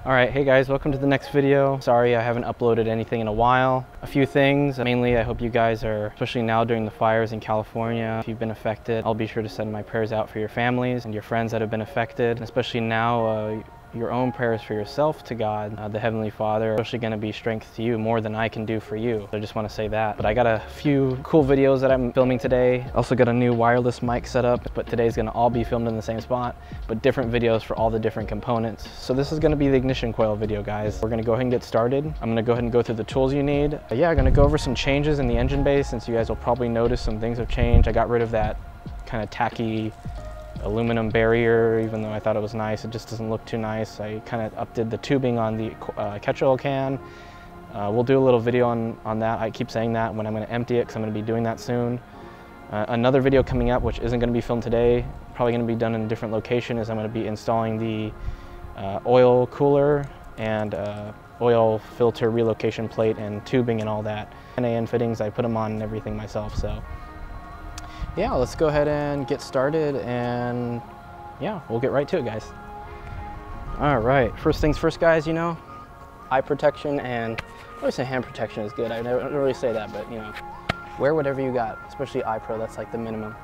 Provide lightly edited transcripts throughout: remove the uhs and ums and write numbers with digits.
Alright, hey guys, welcome to the next video. Sorry I haven't uploaded anything in a while. A few things, mainly I hope you guys are, especially now during the fires in California, if you've been affected, I'll be sure to send my prayers out for your families and your friends that have been affected, especially now your own prayers for yourself to God, the Heavenly Father, especially going to be strength to you more than I can do for you. So I just want to say that. But I got a few cool videos that I'm filming today. Also got a new wireless mic set up, but today's going to all be filmed in the same spot, but different videos for all the different components. So this is going to be the ignition coil video, guys. We're going to go ahead and get started. I'm going to go ahead and go through the tools you need. Yeah, I'm going to go over some changes in the engine bay, since you guys will probably notice some things have changed. I got rid of that kind of tacky aluminum barrier, even though I thought it was nice. It just doesn't look too nice. I kind of updid the tubing on the catch oil can. We'll do a little video on that. I keep saying that when I'm going to empty it, because I'm going to be doing that soon. Another video coming up, which isn't going to be filmed today, probably going to be done in a different location, is I'm going to be installing the oil cooler and oil filter relocation plate and tubing and all that. NAN fittings, I put them on and everything myself. So yeah, let's go ahead and get started, and yeah, we'll get right to it, guys. All right, first things first, guys, you know, eye protection, and I always say hand protection is good. I don't really say that, but you know, wear whatever you got, especially eye pro, that's like the minimum.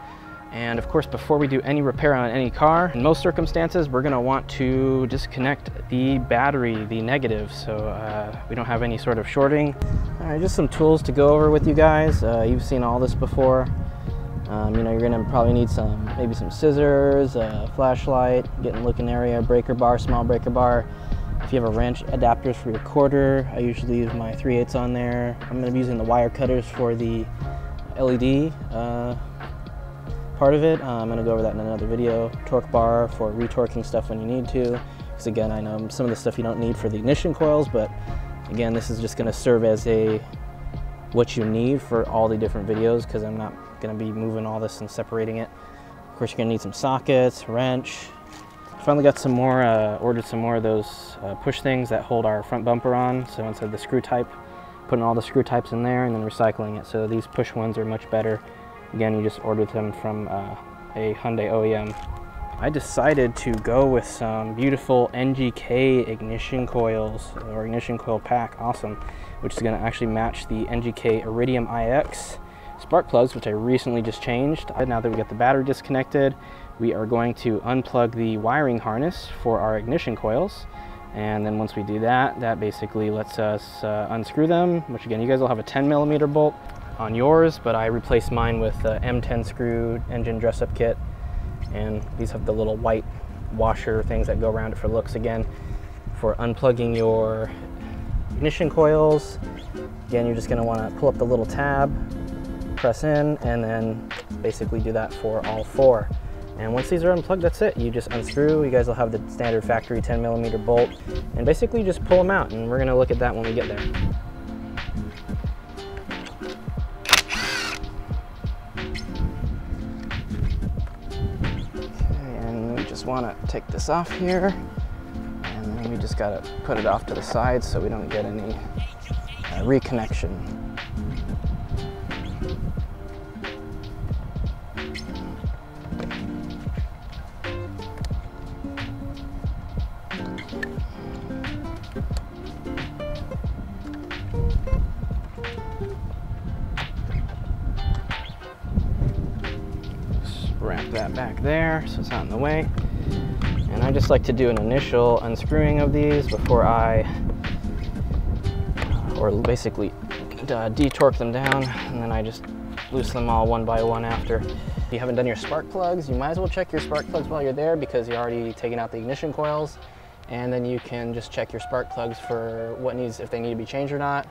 And of course, before we do any repair on any car, in most circumstances, we're gonna want to disconnect the battery, the negative, so we don't have any sort of shorting. All right, just some tools to go over with you guys. You've seen all this before. You know, you're gonna probably need maybe some scissors, a flashlight, get in looking area, breaker bar, small breaker bar. If you have a wrench, adapters for your quarter, I usually use my 3/8 on there. I'm gonna be using the wire cutters for the LED part of it. I'm gonna go over that in another video. Torque bar for retorquing stuff when you need to. Because again, I know some of the stuff you don't need for the ignition coils, but again, this is just gonna serve as what you need for all the different videos, because I'm not going to be moving all this and separating it. Of course, you're going to need some sockets, wrench. Finally got some more, ordered some more of those push things that hold our front bumper on. So instead of the screw type, putting all the screw types in there and then recycling it. So these push ones are much better. Again, you just ordered them from a Hyundai OEM. I decided to go with some beautiful NGK ignition coils, or ignition coil pack, awesome, which is going to actually match the NGK Iridium IX spark plugs, which I recently just changed. Now that we got the battery disconnected, we are going to unplug the wiring harness for our ignition coils. And then once we do that, that basically lets us unscrew them, which again, you guys will have a 10mm bolt on yours, but I replaced mine with M10 screw engine dress-up kit. And these have the little white washer things that go around it for looks. Again, for unplugging your ignition coils, again, you're just going to want to pull up the little tab, press in, and then basically do that for all four. And once these are unplugged, that's it. You just unscrew. You guys will have the standard factory 10mm bolt, and basically just pull them out, and we're going to look at that when we get there. Want to take this off here, and then we just got to put it off to the side so we don't get any reconnection. Just wrap that back there so it's not in the way. And I just like to do an initial unscrewing of these before or basically de-torque them down, and then I just loosen them all one by one after. If you haven't done your spark plugs, you might as well check your spark plugs while you're there, because you're already taking out the ignition coils, and then you can just check your spark plugs for if they need to be changed or not.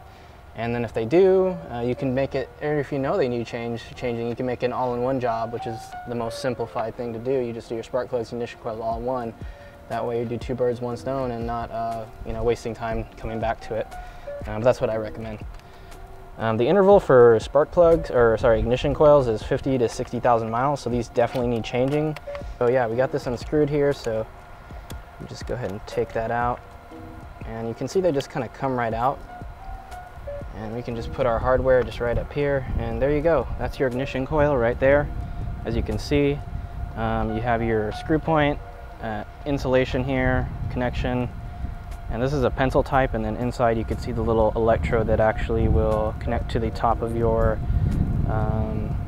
And then if they do, you can make it, or if you know they need changing, you can make an all-in-one job, which is the most simplified thing to do. You just do your spark plugs and ignition coils all in one. That way you do 2 birds, 1 stone, and not you know, wasting time coming back to it. But that's what I recommend. The interval for spark plugs, or sorry, ignition coils, is 50 to 60,000 miles, so these definitely need changing. So yeah, we got this unscrewed here, so you just go ahead and take that out. And you can see they just kind of come right out. And we can just put our hardware just right up here, and there you go. That's your ignition coil right there. As you can see, you have your screw point, insulation here, connection, And this is a pencil type, and then inside you can see the little electrode that actually will connect to the top of your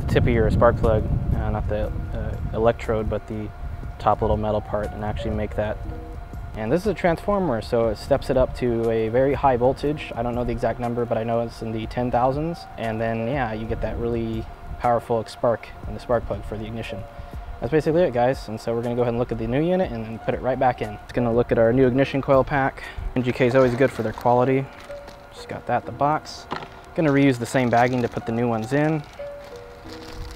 tip of your spark plug, not the electrode, but the top little metal part, and actually make that. And this is a transformer, so it steps it up to a very high voltage. I don't know the exact number, but I know it's in the 10,000s. And then, yeah, you get that really powerful spark in the spark plug for the ignition. That's basically it, guys. And so we're gonna go ahead and look at the new unit and then put it right back in. It's gonna look at our new ignition coil pack. NGK is always good for their quality. Just got that in the box. Gonna reuse the same bagging to put the new ones in.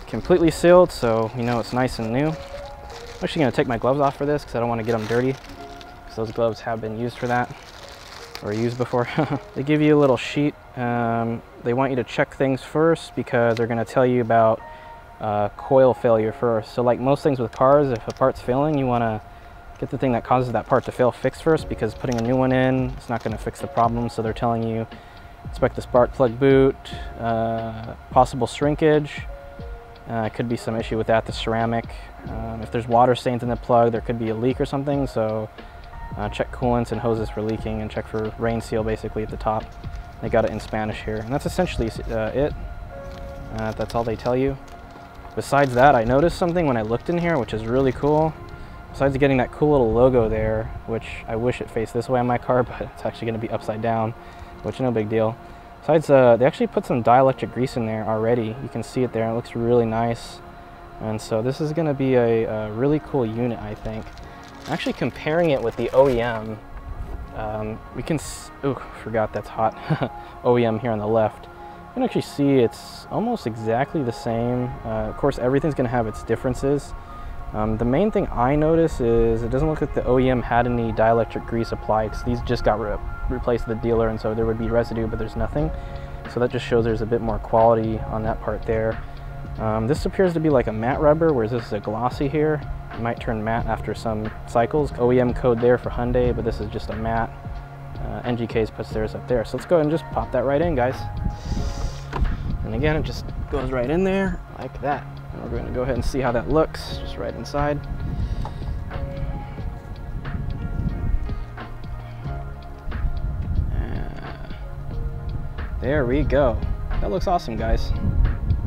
Completely sealed, so you know it's nice and new. I'm actually gonna take my gloves off for this because I don't want to get them dirty. Because those gloves have been used for that, or used before. They give you a little sheet. They want you to check things first because they're gonna tell you about coil failure first. So like most things with cars, if a part's failing, you wanna get the thing that causes that part to fail fixed first, because putting a new one in, it's not gonna fix the problem. So they're telling you, inspect the spark plug boot, possible shrinkage. Could be some issue with that, the ceramic. If there's water stains in the plug, there could be a leak or something. So check coolants and hoses for leaking, and check for rain seal basically at the top. They got it in Spanish here, and that's essentially it. That's all they tell you. Besides that, I noticed something when I looked in here, which is really cool. Besides getting that cool little logo there, which I wish it faced this way on my car, but it's actually going to be upside down, which no big deal. Besides, they actually put some dielectric grease in there already. You can see it there. It looks really nice. And so this is going to be a really cool unit, I think. Actually comparing it with the OEM, we can, forgot that's hot. OEM here on the left. You can actually see it's almost exactly the same. Of course, everything's going to have its differences. The main thing I notice is it doesn't look like the OEM had any dielectric grease applied, because these just got replaced at the dealer, and so there would be residue, but there's nothing. So that just shows there's a bit more quality on that part there. This appears to be like a matte rubber, whereas this is a glossy here. It might turn matte after some cycles. OEM code there for Hyundai, but this is just a matte. NGK's puts theirs up there. So let's go ahead and just pop that right in, guys. And again, it just goes right in there like that. And we're going to go ahead and see how that looks, just right inside. There we go. That looks awesome, guys.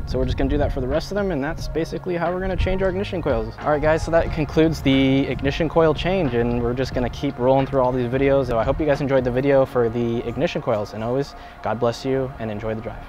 So we're just gonna do that for the rest of them, and that's basically how we're gonna change our ignition coils. All right, guys, so that concludes the ignition coil change, and we're just gonna keep rolling through all these videos. So I hope you guys enjoyed the video for the ignition coils, and always, God bless you, and enjoy the drive.